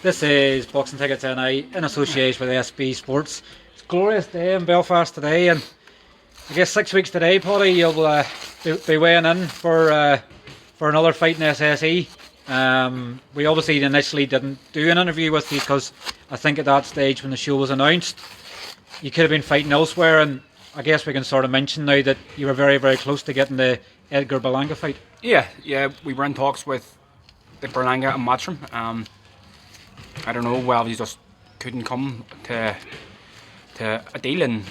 This is Boxing Tickets NI in association with SB Sports. It's a glorious day in Belfast today, and I guess 6 weeks today, Paddy, you'll be weighing in for another fight in SSE. We obviously initially didn't do an interview with you because I think at that stage when the show was announced, you could have been fighting elsewhere, and I guess we can sort of mention now that you were very, very close to getting the Edgar Berlanga fight. Yeah, we were in talks with the Berlanga and Matchroom. I don't know, well, he just couldn't come to a deal, and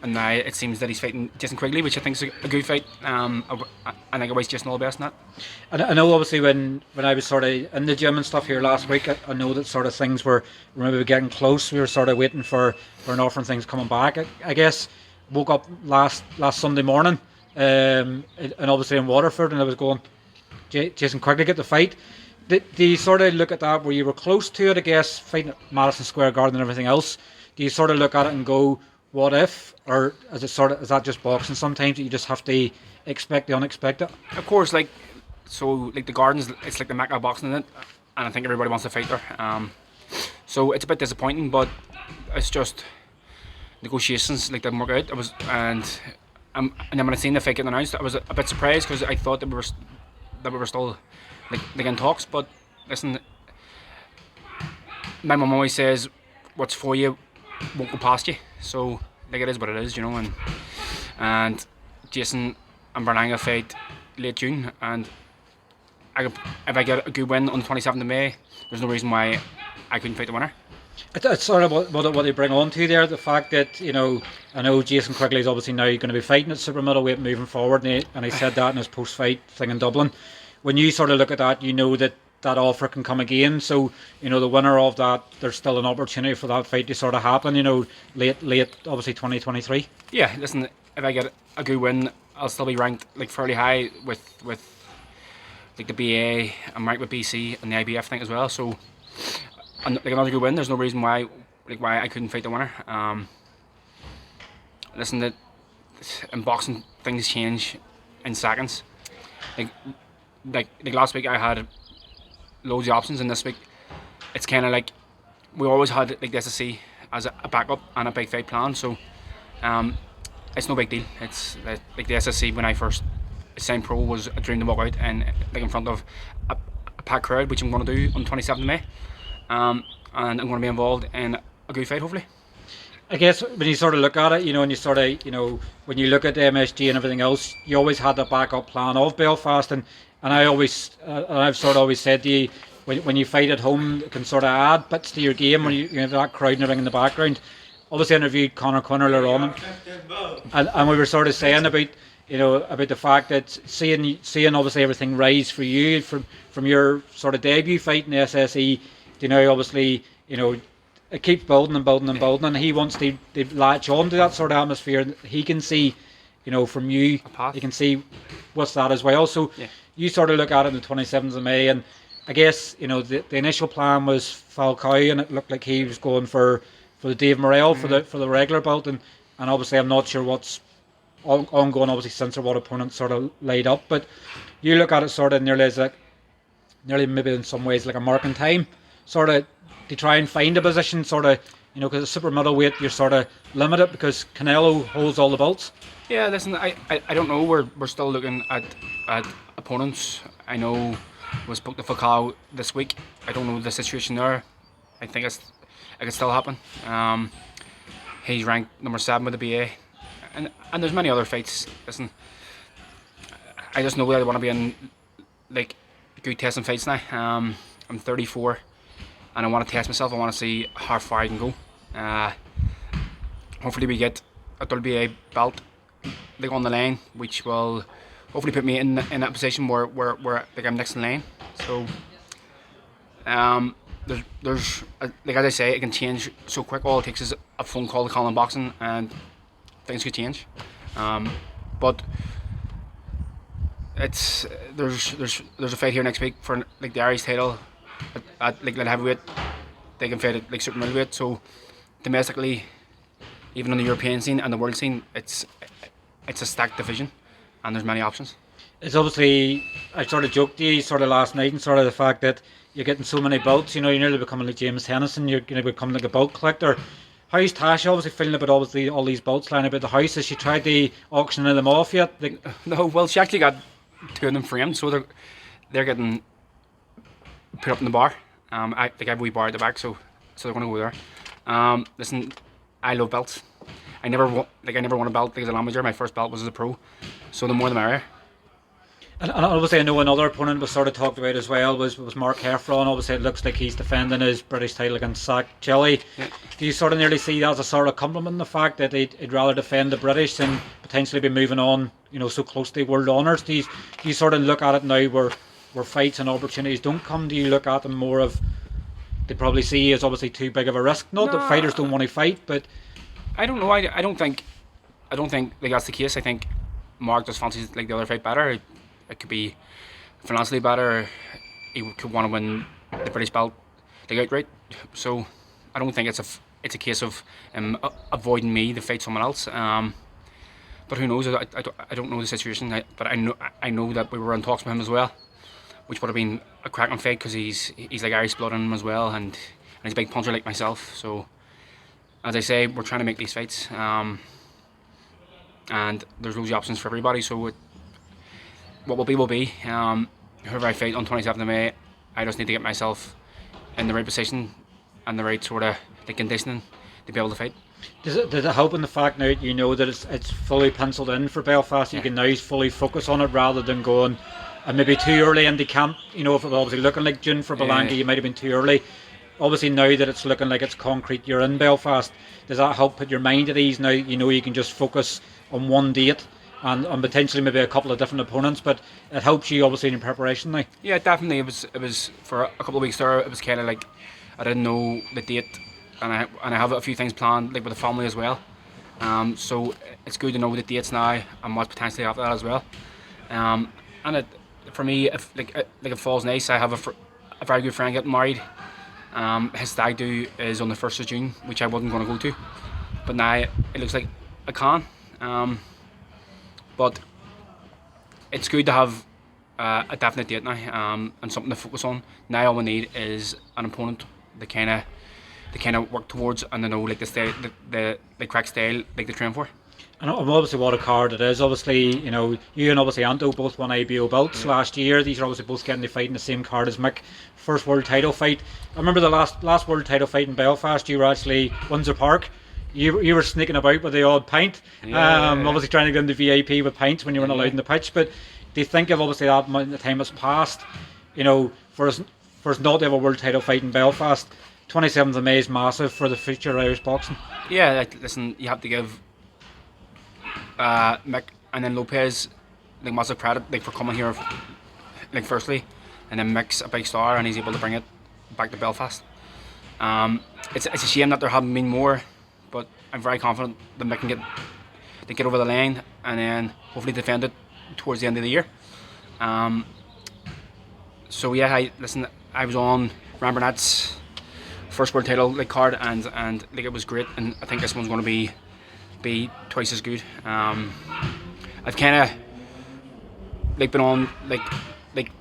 now it seems that he's fighting Jason Quigley, which I think is a good fight. I think I wish Jason all the best in that. And I know obviously when I was sort of in the gym and stuff here last week, I know that sort of things were maybe getting close. We were sort of waiting for an offer and things coming back. I guess woke up last Sunday morning, and obviously in Waterford, and I was going, Jason Quigley get the fight. Do you sort of look at that where you were close to it, I guess, fighting at Madison Square Garden and everything else? Do you sort of look at it and go, what if? Or is that just boxing sometimes that you just have to expect the unexpected? Of course, like the Gardens, it's like the mecca of boxing in it, and I think everybody wants to fight there. So it's a bit disappointing, but it's just negotiations like didn't work out. And then when I seen the fight getting announced, I was a bit surprised because I thought that we were still like in talks. But listen, my mum always says, "What's for you won't go past you." So like it is what it is, and Jason and Berlanga fight late June, and if I get a good win on the 27th of May, there's no reason why I couldn't fight the winner. It's sort of what they bring on to there, the fact that, I know Jason Quigley is obviously now going to be fighting at super middleweight moving forward, and he said that in his post-fight thing in Dublin. When you sort of look at that, you know that offer can come again. So, the winner of that, there's still an opportunity for that fight to sort of happen, late, obviously 2023. Yeah, listen, if I get a good win, I'll still be ranked fairly high with like the BA. I'm ranked with BC and the IBF thing as well. So, another good win. There's no reason why I couldn't fight the winner. Listen, that in boxing things change in seconds. Like last week I had loads of options, and this week it's kind of like we always had the SSC as a backup and a big fight plan. So it's no big deal. It's like the SSC when I first signed pro was a dream to walk out and in front of a packed crowd, which I'm going to do on 27th of May. And I'm going to be involved in a good fight, hopefully. I guess when you sort of look at it, and you sort of, when you look at MSG and everything else, you always had the backup plan of Belfast, and I've sort of always said to you, when you fight at home, it can sort of add bits to your game when you have that crowd and everything in the background. Obviously, I interviewed Conor Quinn earlier on, and we were sort of saying about the fact that seeing obviously everything rise for you from your sort of debut fight in the SSE. Obviously, it keeps building and building and building, and he wants to latch on to that sort of atmosphere. He can see, from you, he can see what's that as well. So you sort of look at it on the 27th of May, and I guess, the initial plan was Falcao, and it looked like he was going for the Dave Morrell for the regular belt, and obviously I'm not sure what's ongoing, obviously, since or what opponents sort of laid up, but you look at it sort of nearly maybe in some ways like a marking time, sort of to try and find a position, sort of, because it's super middleweight, you're sort of limited because Canelo holds all the belts. Yeah, listen, I don't know. We're still looking at opponents. I know we spoke to Falcao this week. I don't know the situation there. I think it can still happen. He's ranked number 7 with the BA, and there's many other fights. Listen, I just know that I want to be in good testing fights now. I'm 34. And I want to test myself. I want to see how far I can go. Hopefully we get a WBA belt on the line, which will hopefully put me in that position where I'm next in line. So there's as I say, it can change so quick. All it takes is a phone call to Conlan Boxing, and things could change. But there's a fight here next week for the Irish title. At light heavyweight, they can fight at super middleweight. So domestically, even on the European scene and the world scene, it's a stacked division, and there's many options. It's obviously, I sort of joked to you sort of last night, and sort of the fact that you're getting so many belts. You're nearly becoming like James Hennison. You're going to become like a belt collector. How's Tasha obviously feeling about obviously all these belts lying about the house? Has she tried the auctioning them off yet? No, well, she actually got 2 of them framed, so they're getting put up in the bar. I think I have a wee bar at the back, so they're going to go there. Listen, I love belts. I never won a belt as an amateur. My first belt was as a pro, so the more the merrier. And obviously, I know another opponent was sort of talked about as well was Mark Heffron. Obviously, it looks like he's defending his British title against Zach Chili. Yeah. Do you sort of nearly see that as a sort of compliment, the fact that he'd rather defend the British than potentially be moving on, so close to world honours? Do you sort of look at it now where fights and opportunities don't come? Do you look at them more of they probably see as obviously too big of a risk? Not that fighters don't want to fight, but I don't know. I don't think like that's the case. I think Mark just fancies like the other fight better. It could be financially better. He could want to win the British belt like outright. So I don't think it's a case of avoiding me to fight someone else. But who knows? I don't know the situation. But I know that we were in talks with him as well, which would have been a cracking fight because he's like Irish blood in him as well, and he's a big puncher like myself. So as I say, we're trying to make these fights, and there's loads of options for everybody. So what will be will be. Whoever I fight on 27th of May, I just need to get myself in the right position and the right sort of conditioning to be able to fight. Does it help in the fact now that it's fully penciled in for Belfast? You can now fully focus on it rather than going and maybe too early into camp. If it was obviously looking like June for Belanga, you might have been too early. Obviously now that it's looking like it's concrete, you're in Belfast. Does that help put your mind at ease now? You can just focus on one date and potentially maybe a couple of different opponents, but it helps you obviously in your preparation now. Yeah, definitely. It was for a couple of weeks there. It was kind of like I didn't know the date, and I have a few things planned like with the family as well. So it's good to know the dates now and what's potentially after that as well. And for me, if it falls nice, I have a very good friend getting married. His stag do is on the 1st of June, which I wasn't going to go to, but now it looks like I can. But it's good to have a definite date now, and something to focus on. Now all we need is an opponent that kind of work towards, and to know like the style, the correct style like to train for. And obviously what a card it is. Obviously, you and obviously Anto both won IBO belts last year. These are obviously both getting to fight in the same card as Mick. First world title fight. I remember the last world title fight in Belfast. You were actually Windsor Park. You were sneaking about with the odd pint. Obviously trying to get into VIP with pints when you weren't allowed in the pitch. But do you think of obviously that amount of time has passed? For us not to have a world title fight in Belfast, 27th of May is massive for the future of Irish boxing. Yeah, listen, you have to give Mick and then Lopez massive credit for coming here firstly, and then Mick's a big star and he's able to bring it back to Belfast. It's a shame that there haven't been more, but I'm very confident that Mick can get over the line and then hopefully defend it towards the end of the year. So yeah, I was on Ram Burnett's first world title card and it was great, and I think this one's going to be twice as good. I've kind of been on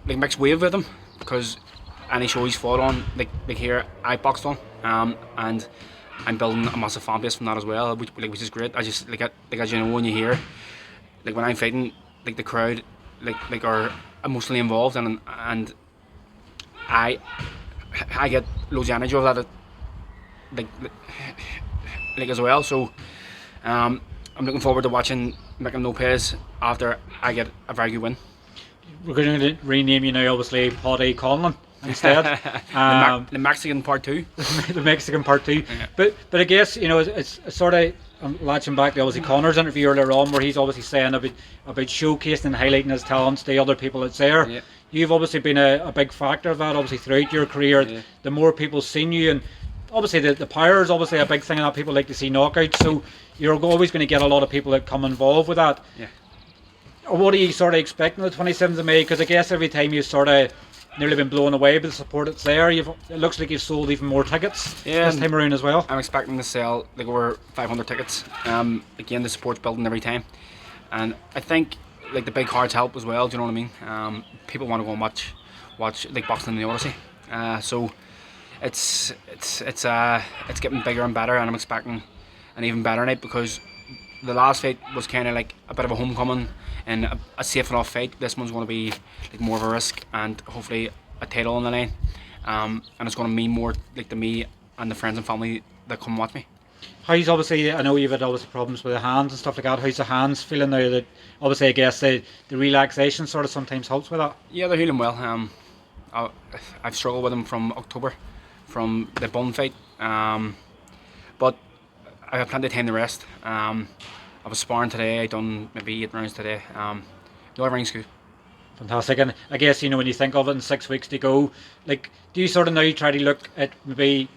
Mick's wave with him because any show he's fought on here I boxed on, and I'm building a massive fan base from that as well, which is great. I just as you know, when you hear when I'm fighting, the crowd are emotionally involved, and I get loads of energy of that as well. So I'm looking forward to watching Mick and Lopez after I get a very good win. We're going to rename you now, obviously, Paddy Conlan instead. The Mexican part 2. The Mexican part 2. Yeah. But I guess it's sort of latching back to obviously Connor's interview earlier on, where he's obviously saying about showcasing and highlighting his talents to other people that's there. Yeah. You've obviously been a big factor of that, obviously throughout your career. Yeah. The more people seen you, and obviously the power is obviously a big thing, and that people like to see knockouts. So you're always going to get a lot of people that come involved with that. Yeah. What are you sort of expecting on the 27th of May? Because I guess every time you've sort of nearly been blown away by the support that's there. It looks like you've sold even more tickets this time around as well. I'm expecting to sell over 500 tickets. Again, the support's building every time, and I think the big cards help as well. Do you know what I mean? People want to go and watch boxing in the Odyssey, So it's getting bigger and better, and I'm expecting an even better night, because the last fight was kind of like a bit of a homecoming and a safe enough fight. This one's going to be like more of a risk, and hopefully a title on the line, and it's going to mean more like to me and the friends and family that come with me. How's obviously, I know you've had obviously problems with the hands and stuff like that. How's the hands feeling now that obviously I guess the relaxation sort of sometimes helps with that? Yeah, they're healing well. I've struggled with them from October, from the bun fight, but I have plenty of time to rest. I was sparring today. I done maybe 8 rounds today. No, everything's good. Fantastic. And I guess, when you think of it in 6 weeks to go, like, do you sort of now try to look at maybe,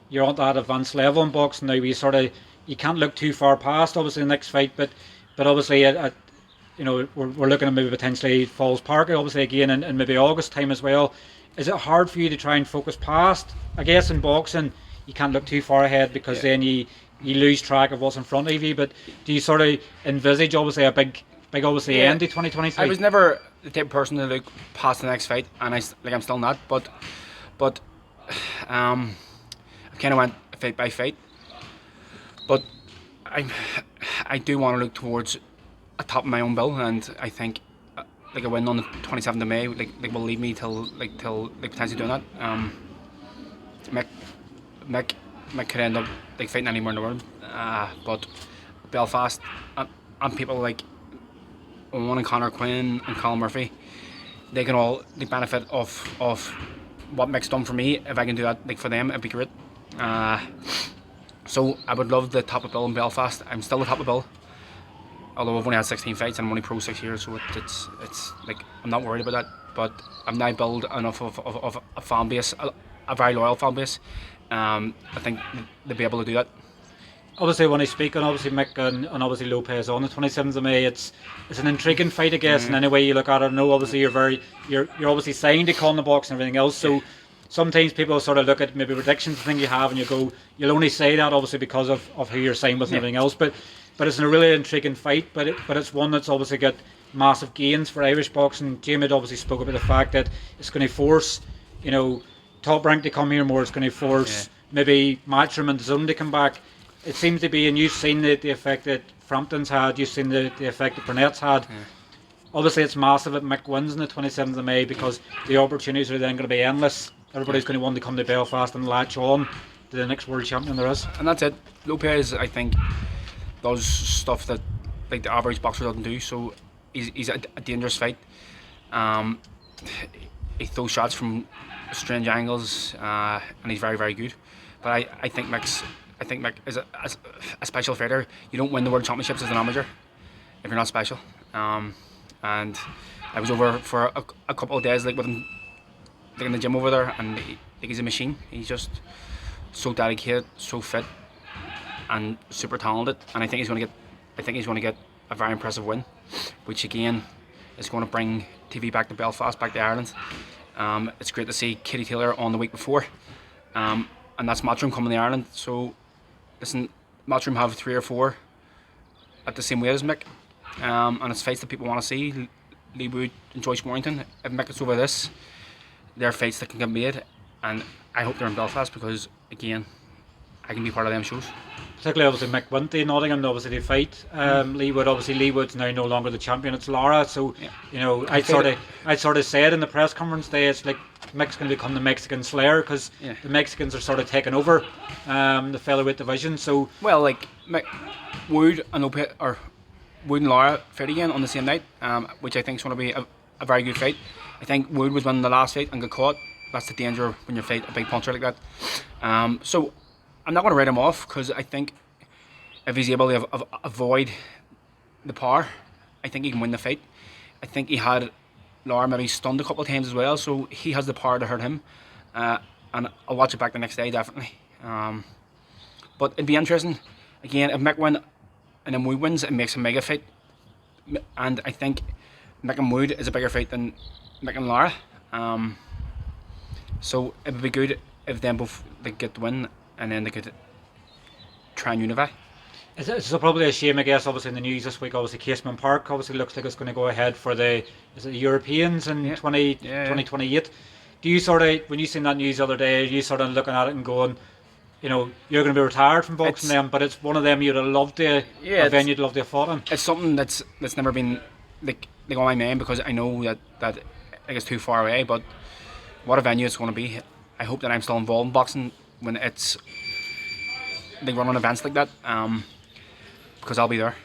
you're on that advanced level in boxing now, you can't look too far past obviously the next fight, but obviously we're looking at maybe potentially Falls Park obviously again in maybe August time as well. Is it hard for you to try and focus past? I guess in boxing you can't look too far ahead, because then you lose track of what's in front of you. But do you sort of envisage obviously a big obviously end to 2023? I was never the type of person to look past the next fight, and I'm still not. But I kind of went fight by fight. But I do want to look towards a top of my own bill, and I think like a win on the 27th of May like will lead me till potentially doing that. Mick could end up like fighting anywhere in the world, but Belfast and people like Owen and Conor Quinn and Colin Murphy, they can all benefit of what Mick's done for me. If I can do that like for them, it'd be great. So I would love the top of bill in Belfast. I'm still the top of bill, although I've only had 16 fights and I'm only pro 6 years, so it's like I'm not worried about that. But I've now built enough of a fan base, a very loyal fan base. I think they'll be able to do that. Obviously, when I speak on obviously Mick and obviously Lopez on the 27th of May, it's an intriguing fight, I guess. In any way you look at it, I know obviously you're obviously signed to Conlan Box and everything else. So sometimes people sort of look at maybe predictions, the thing you have, and you'll only say that obviously because of who you're signed with and everything else. But it's a really intriguing fight. But it's one that's obviously got massive gains for Irish boxing. Jamie obviously spoke about the fact that it's going to force Top Rank to come here more. It's going to force maybe Matchroom and DAZN to come back. It seems to be, and you've seen the effect that Frampton's had, you've seen the effect that Burnett's had. Obviously it's massive that Mick wins on the 27th of May, because the opportunities are then going to be endless. Everybody's going to want to come to Belfast and latch on to the next world champion there is. And that's it. Lopez, I think, does stuff that like the average boxer doesn't do, so he's a dangerous fight. He throws shots from strange angles, and he's very, very good. But I think Mick is a special fighter. You don't win the world championships as an amateur if you're not special. And I was over for a couple of days like with him, like in the gym over there, and he's a machine. He's just so dedicated, so fit, and super talented. And I think he's going to get a very impressive win, which again is going to bring TV back to Belfast, back to Ireland. It's great to see Katie Taylor on the week before, and that's Matchroom coming to Ireland. So listen, Matchroom have 3 or 4 at the same weight as Mick, and it's fights that people want to see. Lee Wood and Joyce Warrington. If Mick gets over this, they're fights that can get made, and I hope they're in Belfast, because again, I can be part of them shows. Particularly obviously Mick went to Nottingham, obviously they fight. Lee Wood's now no longer the champion, it's Lara. So I'd sort of said in the press conference day, it's like Mick's going to become the Mexican Slayer, because the Mexicans are sort of taking over the featherweight division. So like Wood and Lara fight again on the same night, which I think is going to be a very good fight. I think Wood was winning the last fight and got caught. That's the danger when you fight a big puncher like that. So I'm not going to write him off, because I think if he's able to avoid the power, I think he can win the fight. I think he had Lara maybe stunned a couple of times as well, so he has the power to hurt him. And I'll watch it back the next day, definitely. But it'd be interesting. Again, if Mick wins and then Wood wins, it makes a mega fight. And I think Mick and Wood is a bigger fight than Mick and Lara. So it would be good if them both get the win, and then they could try and unify. It's probably a shame, I guess, obviously in the news this week, obviously Casement Park obviously looks like it's going to go ahead for the Europeans in 2028. do you sort of, when you seen that news the other day, are you sort of looking at it and going, you know, you're going to be retired from boxing then, but it's one of them you'd have loved to, a venue you'd love to have fought in? It's something that's never been like on my mind, because I know that like, it's too far away. But what a venue it's going to be. I hope that I'm still involved in boxing when it's they run on events like that, because I'll be there.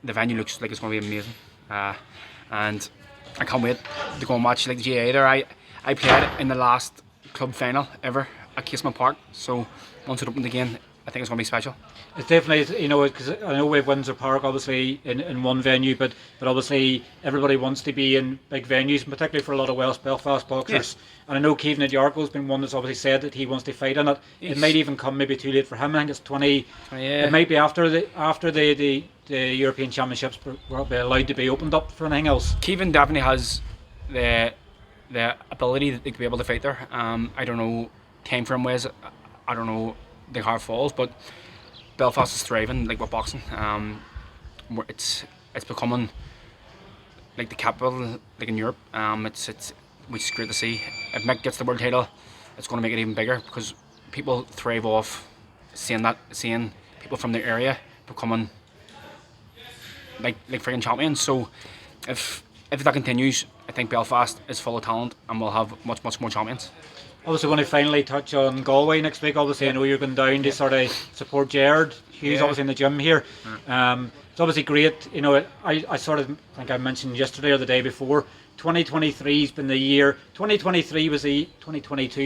The venue looks like it's going to be amazing, and I can't wait to go and watch like the GAA there. I played in the last club final ever at Casement Park, so once it opens again, I think it's going to be special. It's definitely, you know, because I know we have Windsor Park obviously in one venue, but obviously everybody wants to be in big venues, and particularly for a lot of West Belfast boxers. Yeah. And I know Kevin Yarko's been one that's obviously said that he wants to fight in it. Yes. It might even come maybe too late for him. I think it's 20. Yeah. It might be after the European Championships will be allowed to be opened up for anything else. Kevin definitely has the ability to be able to fight there. I don't know time frame ways. I don't know the hard falls, but Belfast is thriving like with boxing. It's becoming like the capital like in Europe. Which is great to see. If Mick gets the world title, it's going to make it even bigger, because people thrive off seeing people from their area becoming like freaking champions. So if that continues, I think Belfast is full of talent and we'll have much more champions. Obviously, when I finally touch on Galway next week, obviously I know you're going down to sort of support Jared Hughes, obviously in the gym here. It's obviously great. You know, I sort of think I mentioned yesterday or the day before, 2023 has been the year. 2022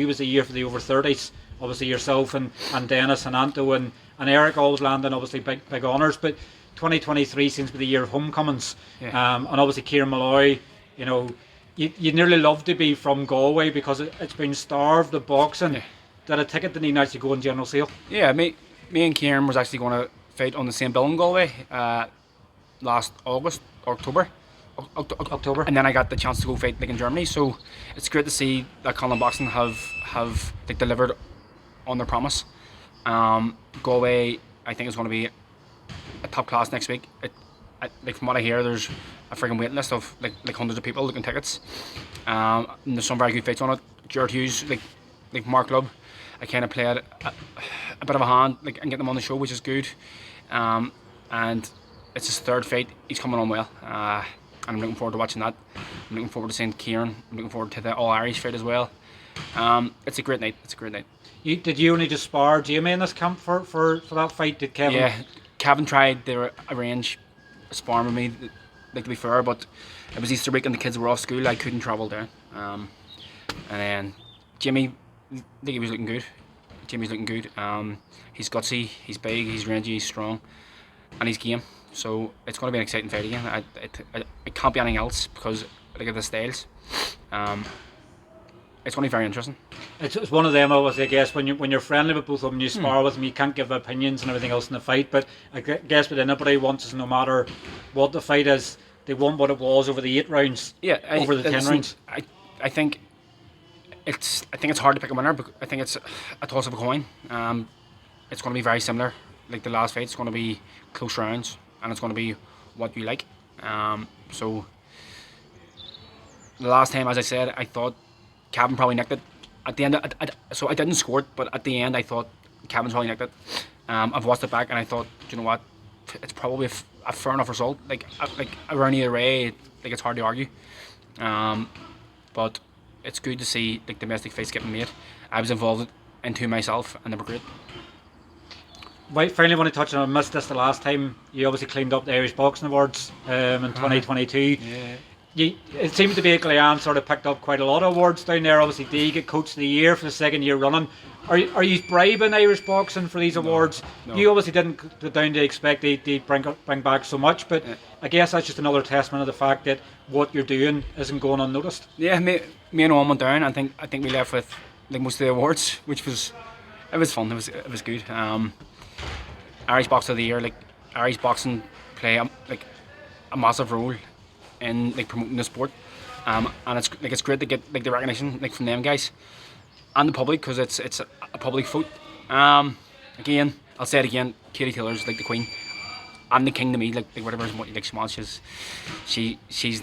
was the year for the over 30s. Obviously yourself and Dennis and Anto and Eric always landing obviously big honours, but 2023 seems to be the year of homecomings. And obviously Kieran Malloy, you know, you'd nearly love to be from Galway, because it's been starved of boxing, that a ticket didn't even actually go on general sale. Yeah, me and Kieran was actually going to fight on the same bill in Galway last October, and then I got the chance to go fight like in Germany. So it's great to see that Conlan Boxing have like delivered on their promise. Galway, I think, is going to be a top class next week. Like from what I hear, there's a freaking waiting list of like hundreds of people looking tickets. And there's some very good fights on it. Jared Hughes, like Mark Lubb, I kind of played a bit of a hand and get them on the show, which is good. And it's his third fight. He's coming on well. And I'm looking forward to watching that. I'm looking forward to seeing Kieran. I'm looking forward to the All Irish fight as well. It's a great night. Did you only just spar Jamie in this camp for that fight? Did Kevin? Yeah, Kevin tried to arrange a sparring with me, like, to be fair, but it was Easter week and the kids were off school. I couldn't travel down. And then Jimmy, I think he was looking good. Jimmy's looking good. He's gutsy, he's big, he's rangy, he's strong, and he's game. So it's going to be an exciting fight again. It can't be anything else, because look at the styles. It's going to be very interesting. It's one of them, obviously, I guess, when you're friendly with both of them, you spar with them, you can't give opinions and everything else in the fight, but I guess what anybody wants is, no matter what the fight is, they want what it was over the 8 rounds, over the 10 rounds. I think it's hard to pick a winner, but I think it's a toss of a coin. It's going to be very similar, like the last fight. It's going to be close rounds, and it's going to be what you like. So the last time, as I said, I thought Kevin probably nicked it. At the end, so I didn't score it, but at the end I thought Kevin's probably nicked it. I've watched it back and I thought, do you know what? It's probably a fair enough result. Like around either way, like it's hard to argue. But it's good to see like domestic fights getting made. I was involved in 2 myself, and they were great. Right, finally, want to touch on, I missed this the last time. You obviously cleaned up the Irish Boxing Awards in 2022. Yeah. It seemed to be Glean sort of picked up quite a lot of awards down there. Obviously, D get Coach of the Year for the 2nd year running. Are you bribing Irish boxing for these awards? No. You obviously didn't go down to expect they bring back so much, but I guess that's just another testament of the fact that what you're doing isn't going unnoticed. Yeah, me and Owen went down. I think we left with like most of the awards, which was fun. It was good. Irish Boxer of the Year, like Irish boxing play like a massive role in like promoting the sport, and it's great to get like the recognition like from them guys and the public, because it's a public vote. Again, I'll say it again, Katie Taylor's like the queen and the king to me, like whatever what like she wants. She's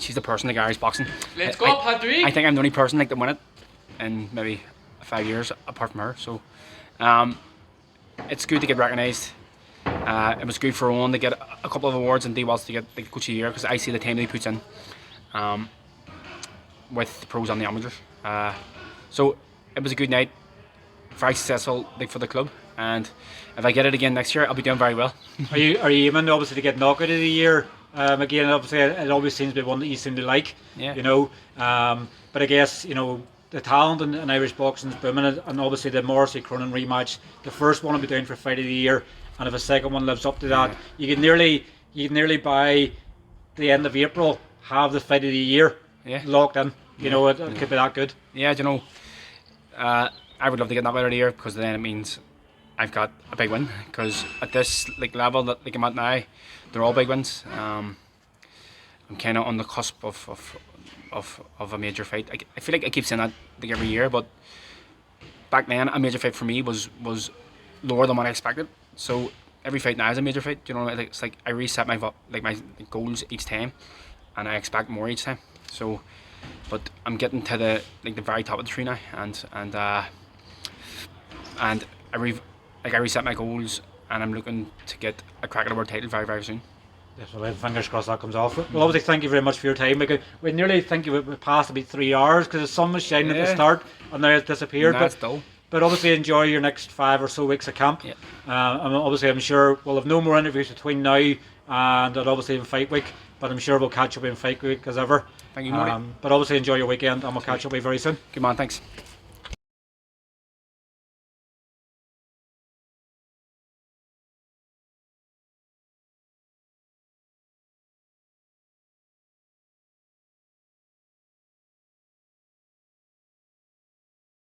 she's the person like Irish boxing. Let's go, Padraig. I think I'm the only person like that win it in maybe 5 years apart from her. So it's good to get recognised. It was good for Owen to get a couple of awards and D Walsh to get the coach of the year, because I see the time that he puts in with the pros and the amateurs. So it was a good night, very successful like for the club, and if I get it again next year, I'll be doing very well. Are you aiming obviously to get knockout of the year? Again, obviously, it always seems to be one that you seem to like. Yeah. You know, but I guess the talent in Irish boxing is booming, and obviously the Morrissey Cronin rematch, the first one will be down for fight of the year, and if a second one lives up to that, you can nearly by the end of April have the fight of the year locked in. You know, it could be that good. Yeah, I would love to get knockout of the year, because then it means I've got a big win. Because at this like level that like I'm at now, they're all big wins. I'm kind of on the cusp of a major fight. I feel like I keep saying that like every year, but back then a major fight for me was lower than what I expected. So every fight now is a major fight. You know, it's like I reset my goals each time, and I expect more each time. So, but I'm getting to the very top of the tree now, and I reset my goals, and I'm looking to get a crack at the world title very, very soon. Yes, well, fingers crossed that comes off. Well, obviously, thank you very much for your time. We nearly think you would pass about 3 hours because the sun was shining at the start, and now it's disappeared. Nah, it's dull. But obviously, enjoy your next 5 or so weeks of camp. Yeah. And obviously, I'm sure we'll have no more interviews between now and obviously in fight week. But I'm sure we'll catch up in fight week as ever. Thank you, Marty. But obviously, enjoy your weekend, and we'll catch up with you very soon. Good man, thanks.